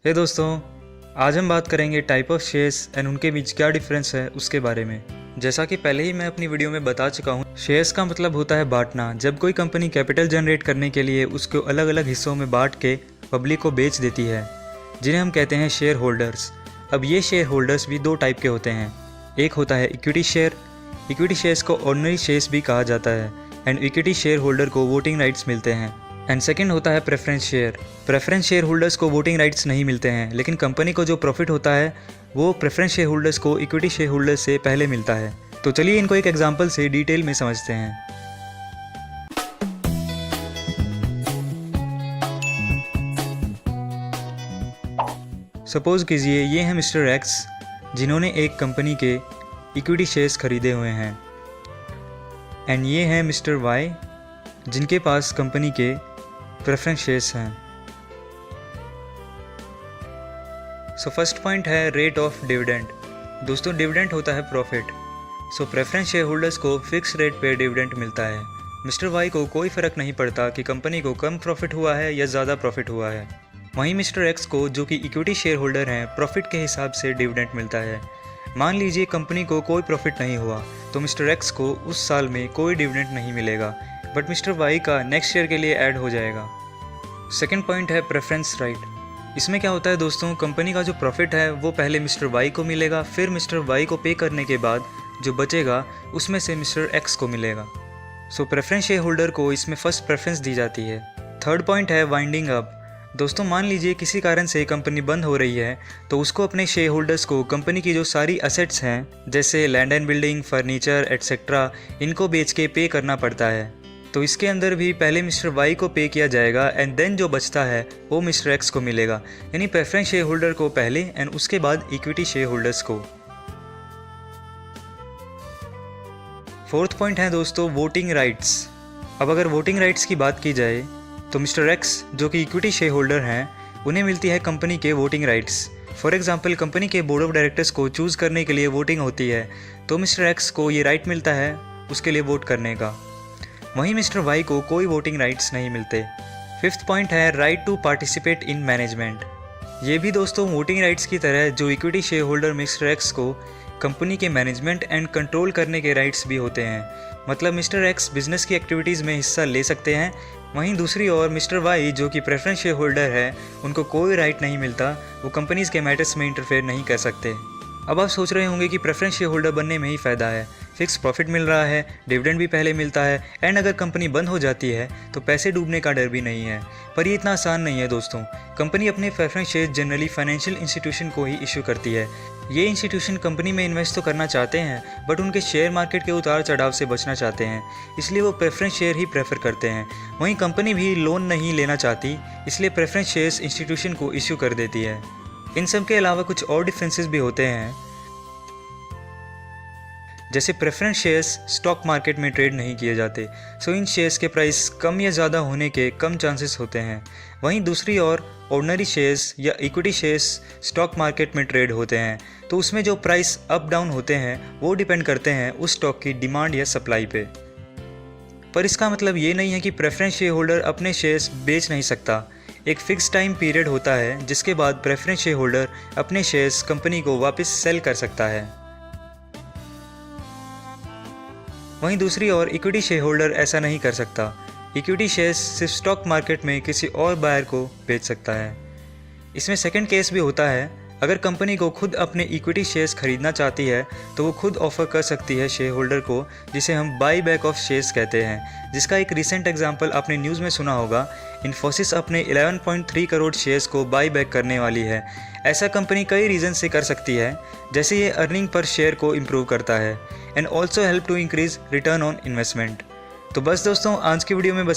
हे दोस्तों, आज हम बात करेंगे टाइप ऑफ शेयर्स एंड उनके बीच क्या डिफरेंस है उसके बारे में। जैसा कि पहले ही मैं अपनी वीडियो में बता चुका हूँ, शेयर्स का मतलब होता है बांटना। जब कोई कंपनी कैपिटल जनरेट करने के लिए उसको अलग अलग हिस्सों में बांट के पब्लिक को बेच देती है, जिन्हें हम कहते हैं शेयर होल्डर्स। अब ये शेयर होल्डर्स भी दो टाइप के होते हैं। एक होता है इक्विटी शेयर। इक्विटी शेयर्स को ऑर्डिनरी शेयर्स भी कहा जाता है एंड इक्विटी शेयर होल्डर को वोटिंग राइट्स मिलते हैं। एंड सेकंड होता है preference share. Preference share holders को वोटिंग राइट्स नहीं मिलते हैं, लेकिन कंपनी को जो प्रॉफिट होता है वो प्रेफरेंस शेयर होल्डर्स को इक्विटी शेयर होल्डर्स से पहले मिलता है। तो चलिए इनको एक एग्जांपल से डिटेल में समझते हैं। सपोज कीजिए ये हैं मिस्टर एक्स, जिन्होंने एक कंपनी के इक्विटी शेयर्स खरीदे हुए हैं, एंड ये हैं मिस्टर वाई, जिनके पास कंपनी के प्रेफरेंस शेयर्स हैं। सो फर्स्ट पॉइंट है रेट ऑफ डिविडेंड। दोस्तों, डिविडेंड होता है प्रॉफिट। सो प्रेफरेंस शेयर होल्डर्स को फिक्स रेट पे डिविडेंड मिलता है। मिस्टर वाई को कोई फ़र्क नहीं पड़ता कि कंपनी को कम प्रॉफिट हुआ है या ज़्यादा प्रॉफिट हुआ है। वहीं मिस्टर एक्स को, जो कि इक्विटी शेयर होल्डर हैं, प्रॉफिट के हिसाब से डिविडेंड मिलता है। मान लीजिए कंपनी को कोई प्रॉफिट नहीं हुआ तो मिस्टर एक्स को उस साल में कोई डिविडेंड नहीं मिलेगा, बट मिस्टर वाई का नेक्स्ट ईयर के लिए ऐड हो जाएगा। सेकेंड पॉइंट है प्रेफरेंस राइट। इसमें क्या होता है दोस्तों, कंपनी का जो प्रॉफिट है वो पहले मिस्टर वाई को मिलेगा, फिर मिस्टर वाई को पे करने के बाद जो बचेगा उसमें से मिस्टर एक्स को मिलेगा। सो प्रेफरेंस शेयर होल्डर को इसमें फर्स्ट प्रेफरेंस दी जाती है। थर्ड पॉइंट है वाइंडिंग अप। दोस्तों, मान लीजिए किसी कारण से कंपनी बंद हो रही है तो उसको अपने शेयर होल्डर्स को कंपनी की जो सारी असेट्स हैं, जैसे land and building, furniture etcetera, इनको बेच के पे करना पड़ता है। तो इसके अंदर भी पहले मिस्टर वाई को पे किया जाएगा एंड देन जो बचता है वो मिस्टर एक्स को मिलेगा। यानी प्रेफरेंस शेयर होल्डर को पहले एंड उसके बाद इक्विटी शेयर होल्डर्स को। फोर्थ पॉइंट है दोस्तों वोटिंग राइट्स। अब अगर वोटिंग राइट्स की बात की जाए तो मिस्टर एक्स, जो कि इक्विटी शेयर होल्डर हैं, उन्हें मिलती है कंपनी के voting rights. For example, company के बोर्ड ऑफ डायरेक्टर्स को चूज़ करने के लिए वोटिंग होती है, तो मिस्टर एक्स को ये राइट मिलता है उसके लिए वोट करने का। वहीं मिस्टर वाई को कोई वोटिंग राइट्स नहीं मिलते। फिफ्थ पॉइंट है right to participate in management. ये भी दोस्तों वोटिंग राइट्स की तरह जो equity shareholder mister X को कंपनी के मैनेजमेंट एंड कंट्रोल करने के राइट्स भी होते हैं। मतलब मिस्टर एक्स बिजनेस की एक्टिविटीज़ में हिस्सा ले सकते हैं, वहीं दूसरी ओर मिस्टर वाई, जो कि प्रेफरेंस शेयर होल्डर है, उनको कोई राइट नहीं मिलता, वो कंपनीज़ के मैटर्स में इंटरफेयर नहीं कर सकते। अब आप सोच रहे होंगे कि प्रेफरेंस शेयर होल्डर बनने में ही फ़ायदा है, फिक्स प्रॉफिट मिल रहा है, डिविडेंड भी पहले मिलता है, एंड अगर कंपनी बंद हो जाती है तो पैसे डूबने का डर भी नहीं है। पर ये इतना आसान नहीं है दोस्तों। कंपनी अपने preference share generally financial institution को ही इशू करती है। ये इंस्टीट्यूशन कंपनी में इन्वेस्ट तो करना चाहते हैं, बट उनके शेयर मार्केट के उतार चढ़ाव से बचना चाहते हैं, इसलिए वो प्रेफरेंस शेयर ही प्रेफर करते हैं। वहीं कंपनी भी लोन नहीं लेना चाहती, इसलिए प्रेफरेंस शेयर्स इंस्टीट्यूशन को इशू कर देती है। इन सब के अलावा कुछ और डिफरेंसेस भी होते हैं, जैसे प्रेफरेंस शेयर्स स्टॉक मार्केट में ट्रेड नहीं किए जाते, सो इन शेयर्स के प्राइस कम या ज़्यादा होने के कम चांसेस होते हैं। वहीं दूसरी ओर ऑर्डिनरी शेयर्स या इक्विटी शेयर्स स्टॉक मार्केट में ट्रेड होते हैं, तो उसमें जो प्राइस अप डाउन होते हैं वो डिपेंड करते हैं उस स्टॉक की डिमांड या सप्लाई पे। पर इसका मतलब ये नहीं है कि प्रेफरेंस शेयर होल्डर अपने शेयर्स बेच नहीं सकता। एक फिक्स टाइम पीरियड होता है जिसके बाद प्रेफरेंस शेयर होल्डर अपने शेयर्स कंपनी को वापस सेल कर सकता है। वहीं दूसरी ओर इक्विटी शेयर होल्डर ऐसा नहीं कर सकता। इक्विटी शेयर्स सिर्फ स्टॉक मार्केट में किसी और बायर को बेच सकता है। इसमें सेकंड केस भी होता है, अगर कंपनी को खुद अपने इक्विटी शेयर्स खरीदना चाहती है तो वो खुद ऑफर कर सकती है शेयर होल्डर को, जिसे हम बाई बैक ऑफ शेयर्स कहते हैं, जिसका एक रिसेंट एग्जांपल आपने न्यूज़ में सुना होगा। इन्फोसिस अपने 11.3 करोड़ शेयर्स को बाई बैक करने वाली है। ऐसा कंपनी कई रीज़न से कर सकती है, जैसे ये अर्निंग पर शेयर को इम्प्रूव करता है and also help to increase return on investment. तो बस दोस्तों, आज की वीडियो में बस